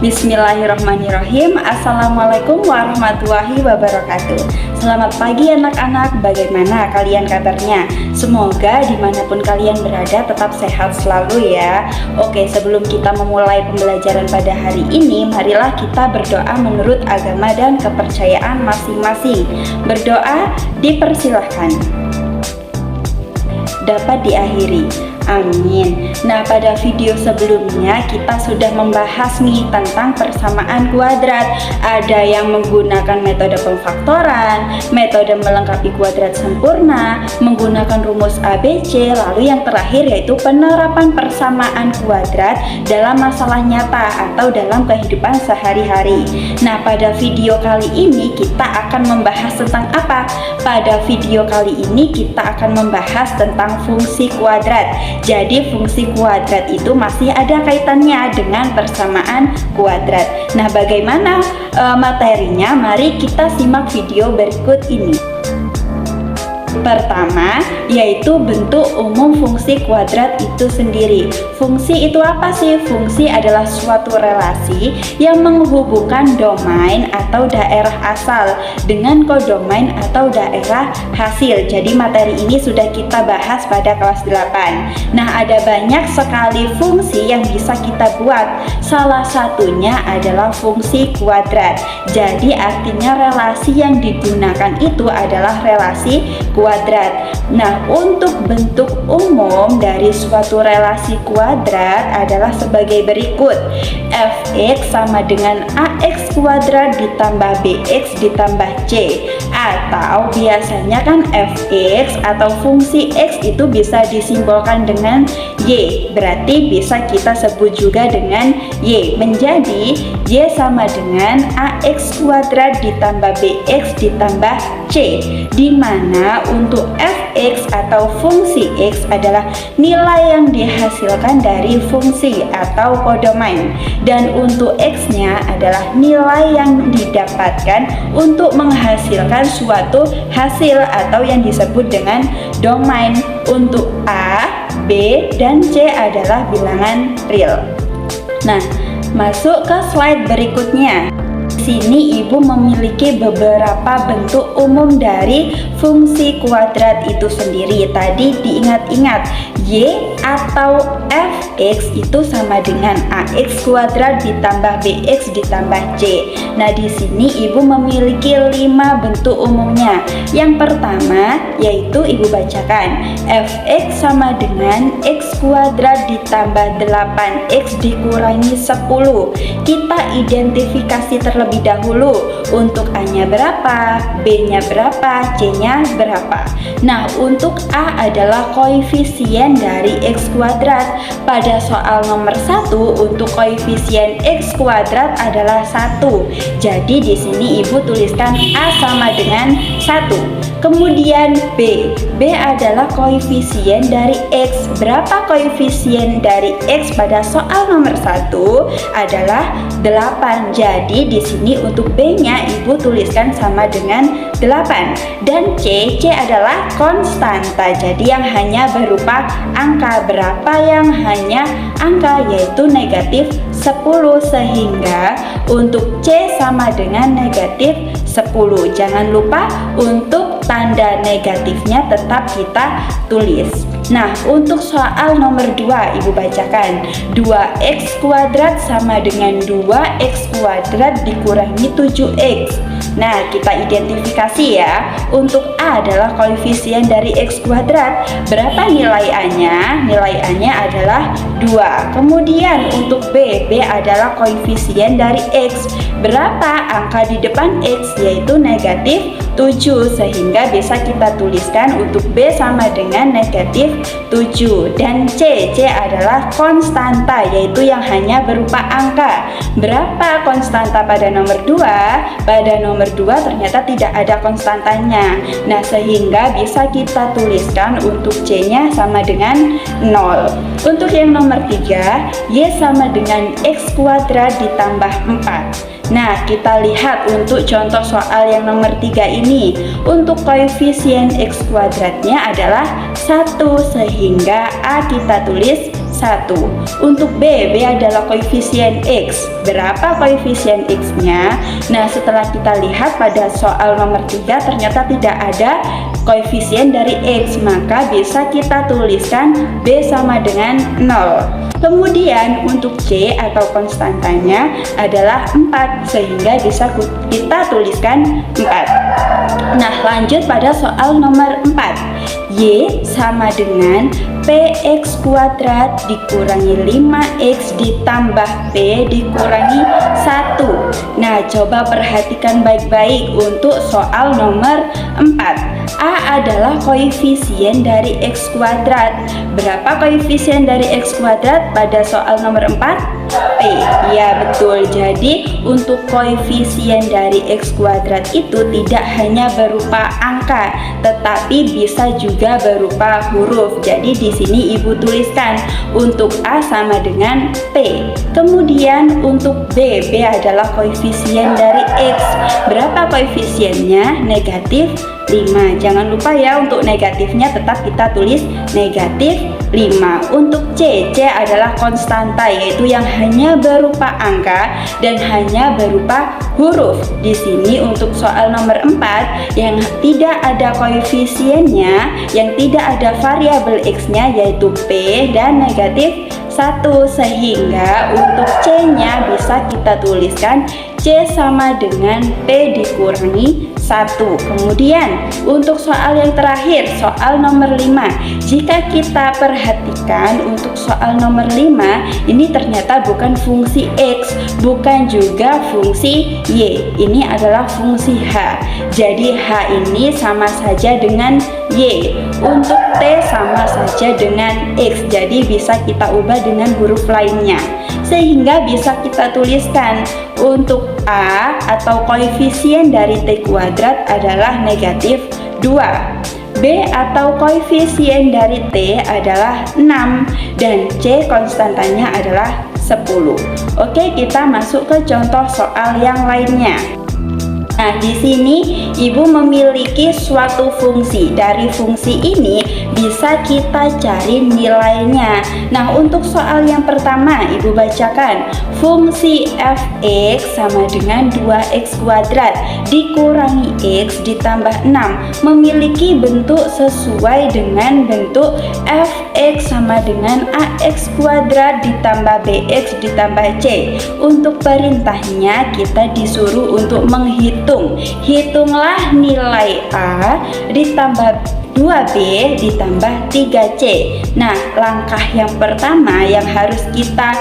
Bismillahirrahmanirrahim. Assalamualaikum warahmatullahi wabarakatuh. Selamat pagi anak-anak, bagaimana kalian kabarnya? Semoga dimanapun kalian berada tetap sehat selalu ya. Oke, sebelum kita memulai pembelajaran pada hari ini, marilah kita berdoa menurut agama dan kepercayaan masing-masing. Berdoa dipersilahkan. Dapat diakhiri. Amin. Nah, pada video sebelumnya kita sudah membahas nih tentang persamaan kuadrat. Ada yang menggunakan metode pemfaktoran, metode melengkapi kuadrat sempurna, menggunakan rumus ABC, lalu yang terakhir yaitu penerapan persamaan kuadrat dalam masalah nyata atau dalam kehidupan sehari-hari. Nah, pada video kali ini kita akan membahas tentang apa? Pada video kali ini kita akan membahas tentang fungsi kuadrat. Jadi fungsi kuadrat itu masih ada kaitannya dengan persamaan kuadrat. Nah, bagaimana materinya? Mari kita simak video berikut ini. Pertama, yaitu bentuk umum fungsi kuadrat itu sendiri. Fungsi itu apa sih? Fungsi adalah suatu relasi yang menghubungkan domain atau daerah asal dengan kodomain atau daerah hasil. Jadi materi ini sudah kita bahas pada kelas 8. Nah, ada banyak sekali fungsi yang bisa kita buat. Salah satunya adalah fungsi kuadrat. Jadi artinya relasi yang digunakan itu adalah relasi kuadrat. Nah, untuk bentuk umum dari suatu relasi kuadrat adalah sebagai berikut. Fx sama dengan ax kuadrat ditambah bx ditambah c. Atau biasanya kan fx atau fungsi x itu bisa disimbolkan dengan y. Berarti bisa kita sebut juga dengan y. Menjadi y sama dengan ax kuadrat ditambah bx ditambah c. Dimana untuk fx atau fungsi x adalah nilai yang dihasilkan dari fungsi atau kodomain, dan untuk x-nya adalah nilai yang didapatkan untuk menghasilkan suatu hasil atau yang disebut dengan domain. Untuk a, b, dan c adalah bilangan real. Nah, masuk ke slide berikutnya. Sini ibu memiliki beberapa bentuk umum dari fungsi kuadrat itu sendiri. Tadi diingat-ingat, y atau fx itu sama dengan ax kuadrat ditambah bx ditambah c. Nah, di sini ibu memiliki 5 bentuk umumnya. Yang pertama yaitu ibu bacakan, fx sama dengan x kuadrat ditambah 8x dikurangi 10. Kita identifikasi terlebih dahulu untuk A-nya berapa, B-nya berapa, C-nya berapa. Nah, untuk A adalah koefisien dari X kuadrat. Pada soal nomor 1 untuk koefisien X kuadrat adalah 1. Jadi di sini ibu tuliskan A sama dengan 1. Kemudian B adalah koefisien dari X. Berapa koefisien dari X pada soal nomor 1 adalah 8. Jadi di sini untuk B-nya ibu tuliskan sama dengan 8. Dan C adalah konstanta. Jadi yang hanya berupa angka. Berapa yang hanya angka, yaitu negatif 10. Sehingga untuk C sama dengan negatif 10. Jangan lupa untuk tanda negatifnya tetap kita tulis. Nah, untuk soal nomor 2 ibu bacakan, 2x kuadrat sama dengan 2x kuadrat dikurangi 7x. Nah, kita identifikasi ya. Untuk A adalah koefisien dari x kuadrat. Berapa nilai A-nya? Nilai A-nya adalah 2. Kemudian untuk B adalah koefisien dari x. Berapa angka di depan x? Yaitu negatif 7. Sehingga bisa kita tuliskan untuk B sama dengan negatif 7. Dan C adalah konstanta, yaitu yang hanya berupa angka. Berapa konstanta pada nomor 2? Pada nomor 2 ternyata tidak ada konstantanya. Nah, sehingga bisa kita tuliskan untuk C-nya sama dengan 0. Untuk yang nomor 3, Y sama dengan X kuadrat ditambah 4. Nah, kita lihat untuk contoh soal yang nomor 3 ini. Untuk koefisien X kuadratnya adalah 1, sehingga A kita tulis 1. Untuk B adalah koefisien X. Berapa koefisien X-nya? Nah, setelah kita lihat pada soal nomor 3 ternyata tidak ada koefisien dari X, maka bisa kita tuliskan B sama dengan 0. Kemudian untuk C atau konstantanya adalah 4, sehingga bisa kita tuliskan 4. Nah, lanjut pada soal nomor 4. Y sama dengan px kuadrat dikurangi 5x ditambah p dikurangi 1. Nah, coba perhatikan baik-baik untuk soal nomor 4. A adalah koefisien dari x kuadrat. Berapa koefisien dari x kuadrat pada soal nomor 4? P. Ya, betul. Jadi untuk koefisien dari x kuadrat itu tidak hanya berupa angka, tetapi bisa juga berupa huruf. Jadi di sini Ibu tuliskan untuk A sama dengan P. Kemudian untuk B adalah koefisien dari X. Berapa koefisiennya? Negatif 5. Jangan lupa ya, untuk negatifnya tetap kita tulis negatif 5. Untuk C adalah konstanta, yaitu yang hanya berupa angka dan hanya berupa huruf. Di sini untuk soal nomor 4 yang tidak ada koefisiennya, yang tidak ada variabel X-nya yaitu P dan negatif 1, sehingga untuk C-nya bisa kita tuliskan C sama dengan P dikurangi 1. Kemudian untuk soal yang terakhir, soal nomor 5. Jika kita perhatikan untuk soal nomor 5, ini ternyata bukan fungsi X, bukan juga fungsi Y. Ini adalah fungsi H. Jadi H ini sama saja dengan Y. Untuk T sama saja dengan X. Jadi bisa kita ubah dengan huruf lainnya, sehingga bisa kita tuliskan untuk A atau koefisien dari T kuadrat adalah negatif 2. B atau koefisien dari T adalah 6 dan C konstantanya adalah 10. Oke, kita masuk ke contoh soal yang lainnya. Nah, di sini Ibu memiliki suatu fungsi. Dari fungsi ini bisa kita cari nilainya. Nah, untuk soal yang pertama Ibu bacakan. Fungsi fx sama dengan 2x kuadrat dikurangi x ditambah 6 memiliki bentuk sesuai dengan bentuk fx sama dengan ax kuadrat ditambah bx ditambah c. Untuk perintahnya kita disuruh untuk menghitung. Hitunglah nilai A ditambah 2B ditambah 3C. Nah, langkah yang pertama yang harus kita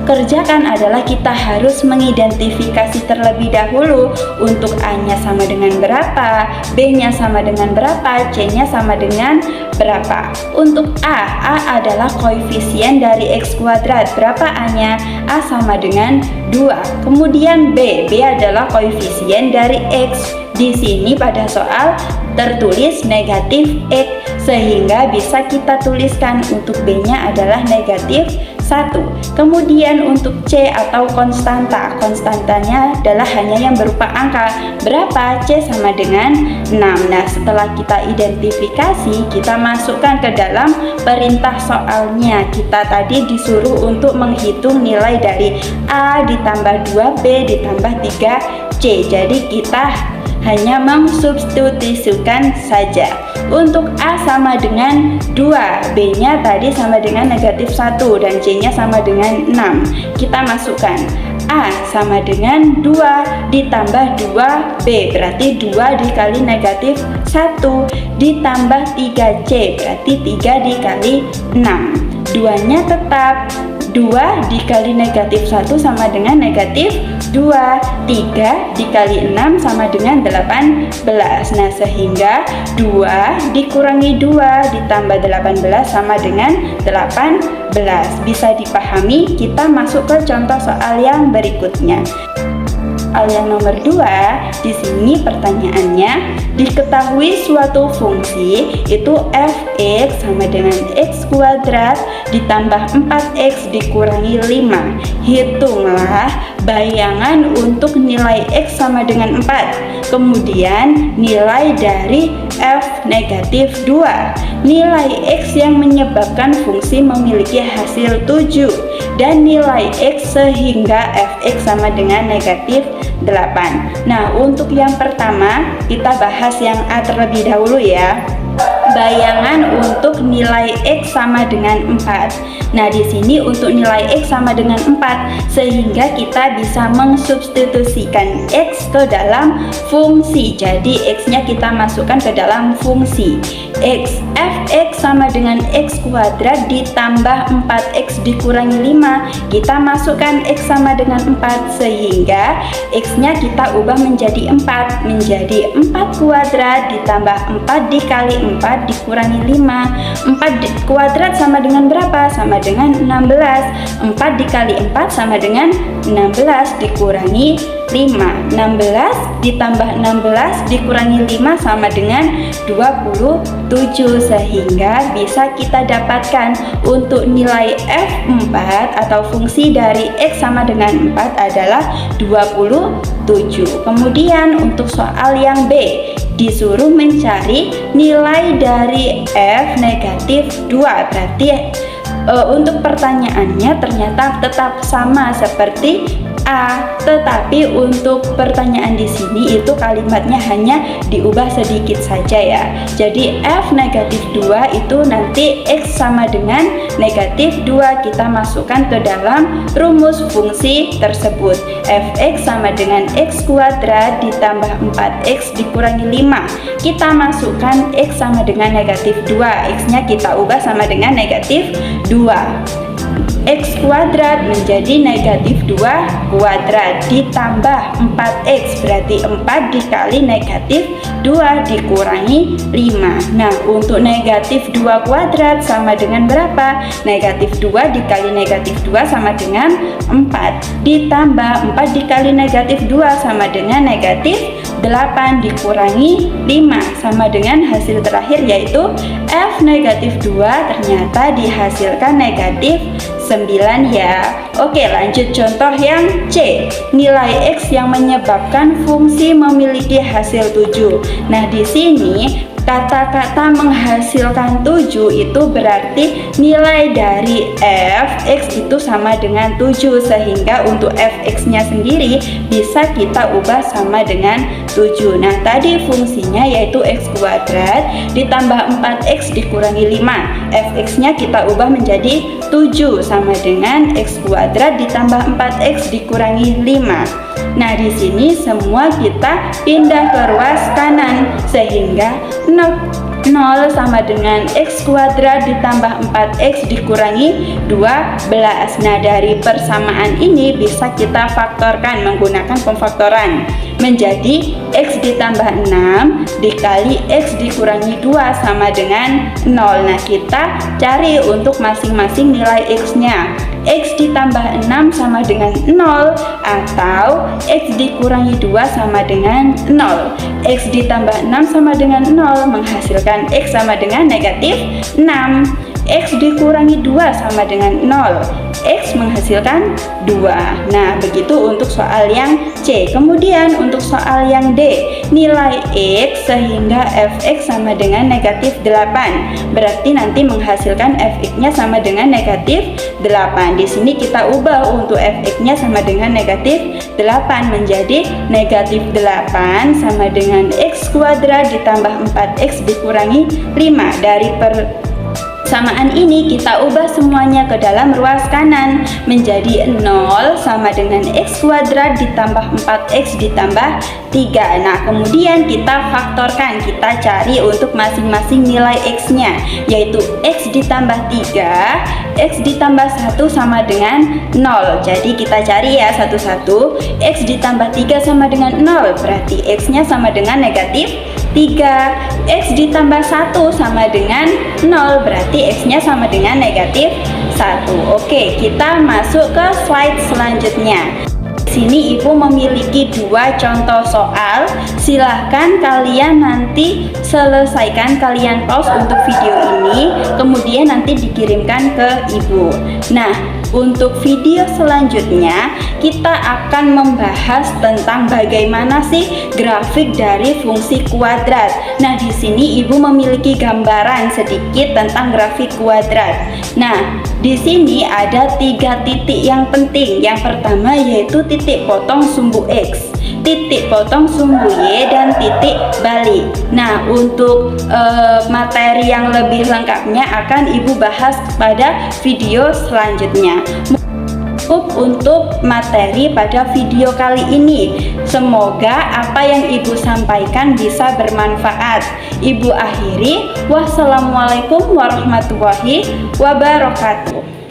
kerjakan adalah kita harus mengidentifikasi terlebih dahulu untuk A-nya sama dengan berapa, B-nya sama dengan berapa, C-nya sama dengan berapa. Untuk A adalah koefisien dari X kuadrat. Berapa A-nya? A sama dengan 2. Kemudian B adalah koefisien dari X. Di sini pada soal tertulis negatif X, sehingga bisa kita tuliskan untuk B-nya adalah negatif 1. Kemudian untuk C atau konstanta, konstantanya adalah hanya yang berupa angka. Berapa? C sama dengan 6. Nah, setelah kita identifikasi, kita masukkan ke dalam perintah soalnya. Kita tadi disuruh untuk menghitung nilai dari A ditambah 2B ditambah 3C. Jadi kita hanya mensubstitusikan saja. Untuk A sama dengan 2, B-nya tadi sama dengan negatif 1 dan C-nya sama dengan 6. Kita masukkan A sama dengan 2 ditambah 2B, berarti 2 dikali negatif 1 ditambah 3C, berarti 3 dikali 6. 2-nya tetap 2 dikali negatif 1 sama dengan negatif 2. 3 dikali 6 sama dengan 18. Nah, sehingga 2 dikurangi 2 ditambah 18 sama dengan 18. Bisa dipahami? Kita masuk ke contoh soal yang berikutnya. Soal yang nomor 2, di sini pertanyaannya, diketahui suatu fungsi itu fx sama dengan x kuadrat ditambah 4x dikurangi 5. Hitunglah bayangan untuk nilai X sama dengan 4. Kemudian nilai dari F negatif 2, nilai X yang menyebabkan fungsi memiliki hasil 7, dan nilai X sehingga Fx sama dengan negatif 8. Nah, untuk yang pertama kita bahas yang A terlebih dahulu ya. Bayangan untuk nilai X sama dengan 4. Nah, di sini untuk nilai X sama dengan 4, sehingga kita bisa mensubstitusikan X ke dalam fungsi. Jadi X-nya kita masukkan ke dalam fungsi. Fx sama dengan X kuadrat ditambah 4X dikurangi 5. Kita masukkan X sama dengan 4, sehingga X-nya kita ubah menjadi 4. Menjadi 4 kuadrat ditambah 4 dikali 4 dikurangi 5. 4 kuadrat sama dengan berapa? Sama dengan 16. 4 dikali 4 sama dengan 16 dikurangi 5. 16 ditambah 16 dikurangi 5 sama dengan 27, sehingga bisa kita dapatkan untuk nilai F4 atau fungsi dari X sama dengan 4 adalah 27. Kemudian untuk soal yang B, disuruh mencari nilai dari F negatif 2. Berarti untuk pertanyaannya ternyata tetap sama seperti A, tetapi untuk pertanyaan di sini itu kalimatnya hanya diubah sedikit saja ya. Jadi F negatif 2 itu nanti X sama dengan negatif 2 kita masukkan ke dalam rumus fungsi tersebut. Fx sama dengan X kuadrat ditambah 4X dikurangi 5. Kita masukkan X sama dengan negatif 2, X-nya kita ubah sama dengan negatif 2. X kuadrat menjadi negatif 2 kuadrat ditambah 4X, berarti 4 dikali negatif 2 dikurangi 5. Nah, untuk negatif 2 kuadrat sama dengan berapa? Negatif 2 dikali negatif 2 sama dengan 4, ditambah 4 dikali negatif 2 sama dengan negatif 8 dikurangi 5 sama dengan hasil terakhir yaitu F negatif 2 ternyata dihasilkan negatif 9 ya. Oke, lanjut contoh yang C. Nilai X yang menyebabkan fungsi memiliki hasil 7. Nah, di sini kata-kata menghasilkan 7 itu berarti nilai dari Fx itu sama dengan 7, sehingga untuk Fx-nya sendiri bisa kita ubah sama dengan 7. Nah, tadi fungsinya yaitu X kuadrat ditambah 4X dikurangi 5. Fx-nya kita ubah menjadi 7 sama dengan X kuadrat ditambah 4X dikurangi 5. Nah, di sini semua kita pindah ke ruas kanan, sehingga 0 sama dengan X kuadrat ditambah 4X dikurangi 12. Nah, dari persamaan ini bisa kita faktorkan menggunakan pemfaktoran menjadi X ditambah 6 dikali X dikurangi 2 sama dengan 0. Nah, kita cari untuk masing-masing nilai X-nya. X ditambah 6 sama dengan 0 atau X dikurangi 2 sama dengan 0. X ditambah 6 sama dengan 0 menghasilkan X sama dengan negatif 6. X dikurangi 2 sama dengan 0. X menghasilkan 2. Nah, begitu untuk soal yang C. Kemudian untuk soal yang D, nilai X sehingga Fx sama dengan negatif 8. Berarti nanti menghasilkan Fx-nya sama dengan negatif 8. Di sini kita ubah untuk Fx-nya sama dengan negatif 8 menjadi negatif 8 sama dengan X kuadrat ditambah 4X dikurangi 5. Dari persamaan ini kita ubah semuanya ke dalam ruas kanan menjadi 0 sama dengan X kuadrat ditambah 4X ditambah 3. Nah, kemudian kita faktorkan, kita cari untuk masing-masing nilai X-nya, yaitu X ditambah 3, X ditambah 1 sama dengan 0. Jadi kita cari ya satu-satu. X ditambah 3 sama dengan 0, berarti X-nya sama dengan negatif 3. X ditambah 1 sama dengan 0, berarti X-nya sama dengan negatif 1. Oke, kita masuk ke slide selanjutnya. Sini Ibu memiliki 2 contoh soal. Silahkan kalian nanti selesaikan, kalian pause untuk video ini, kemudian nanti dikirimkan ke Ibu. Nah, Untuk video selanjutnya kita akan membahas tentang bagaimana sih grafik dari fungsi kuadrat. Nah, di sini Ibu memiliki gambaran sedikit tentang grafik kuadrat. Nah, di sini ada 3 titik yang penting. Yang pertama yaitu titik potong sumbu X, titik potong sumbu Y, dan titik balik. Nah, untuk materi yang lebih lengkapnya akan Ibu bahas pada video selanjutnya. Untuk materi pada video kali ini, semoga apa yang Ibu sampaikan bisa bermanfaat. Ibu akhiri, wassalamualaikum warahmatullahi wabarakatuh.